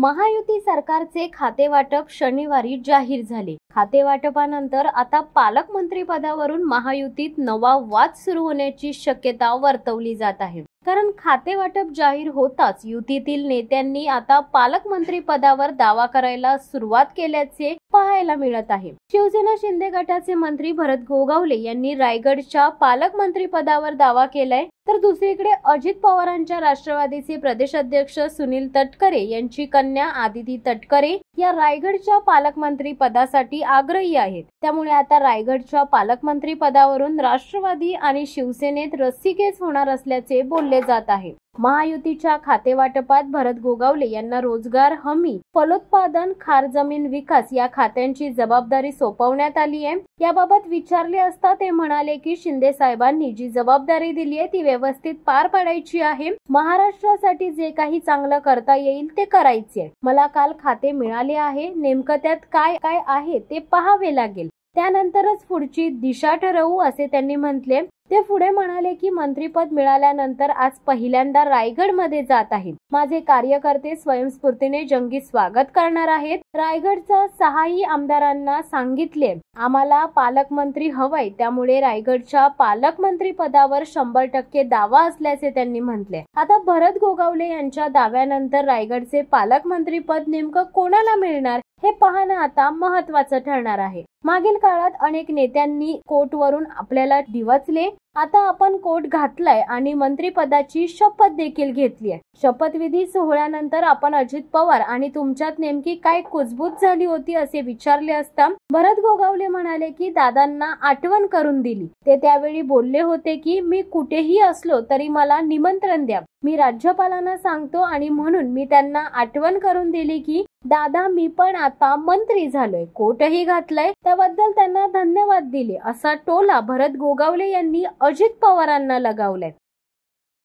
महायुती सरकारचे खाते वाटप शनिवारी जाहीर झाले। खाते वाटपानंतर आता पालकमंत्री पदावरून महायुतीत नवा वाद सुरू होण्याची शक्यता वर्तवली जात आहे। कारण खाते वाटप जाहीर होताच युतीतील नेत्यांनी आता पालकमंत्री पदावर दावा करायला सुरुवात केल्याचे पाहायला मिळत आहे। शिवसेना शिंदे गटाचे मंत्री भरत गोगावले यांनी रायगडच्या पालकमंत्री पदावर दावा केलाय, तर दुसरीकडे अजित पवारांच्या राष्ट्रवादीचे प्रदेशाध्यक्ष सुनील तटकरे यांची कन्या आदिती तटकरे या रायगडच्या पालकमंत्री पदासाठी आग्रही आहेत। त्यामुळे आता रायगडच्या पालकमंत्री पदावरून राष्ट्रवादी आणि शिवसेनेत रस्सीखेच होणार असल्याचे बोलले जात आहे। महायुतीच्या खाते वाटपात भरत गोगावले यांना रोजगार हमी, फलोत्पादन, खार जमीन विकास या खात्यांची जबाबदारी सोपवण्यात आली आहे। याबाबत विचारले असता ते म्हणाले की शिंदे साहेबांनी जी जबाबदारी दिली आहे ती व्यवस्थित पार पाडायची आहे। महाराष्ट्रासाठी जे काही चांगलं करता येईल ते करायचे। मला काल खाते मिळाले आहे, नेमकं त्यात काय काय आहे ते पाहावे लागेल, त्यानंतरच पुढची दिशा ठरवू असे त्यांनी म्हटले। ते पुढे म्हणाले की मंत्रीपद मिळाल्यानंतर आज पहिल्यांदा रायगडमध्ये जात आहे। माझे कार्यकर्ते स्वयंस्फूर्तीने जंगी स्वागत करणार आहेत। रायगडच्या 6ही आमदारांना सांगितले आम्हाला पालकमंत्री हवंय, त्यामुळे रायगडच्या पालकमंत्री पदावर 100% दावा असल्याचे त्यांनी म्हटले। आता भरत गोगावले यांच्या दाव्यानंतर रायगडचे पालकमंत्री पद नेमकं कोणाला मिळणार हे पाहणं आता महत्त्वाचं ठरणार आहे। मागील काळात अनेक नेत्यांनी कोर्टवरून आपल्याला डिवचले, आता आपण कोट घातलाय आणि मंत्रिपदाची शपथ देखील घेतली आहे। शपथविधी सोहळ्यानंतर आपण अजित पवार आणि तुमच्यात नेमकी काय कुजबूज झाली होती असे विचारले असता भरत गोगावले म्हणाले की दादांना आठवण करून दिली। ते त्यावेळी बोलले होते की मी कुठेही असलो तरी मला निमंत्रण द्या, मी राज्यपालांना सांगतो आणि म्हणून मी त्यांना आठवण करून दिली की दादा मी पण आता मंत्री झालोय, कोटही घातलंय, त्याबद्दल त्यांना धन्यवाद दिले असा टोला भरत गोगावले यांनी अजित पवारांना लगावलाय।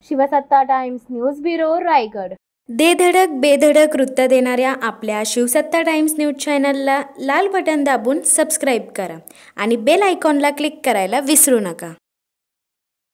शिवसत्ता टाइम्स न्यूज ब्युरो रायगड। दे धडक बेधडक वृत्त देणाऱ्या आपल्या शिवसत्ता टाइम्स न्यूज चॅनलला लाल बटन दाबून सबस्क्राईब करा आणि बेल आयकॉनला क्लिक करायला विसरू नका।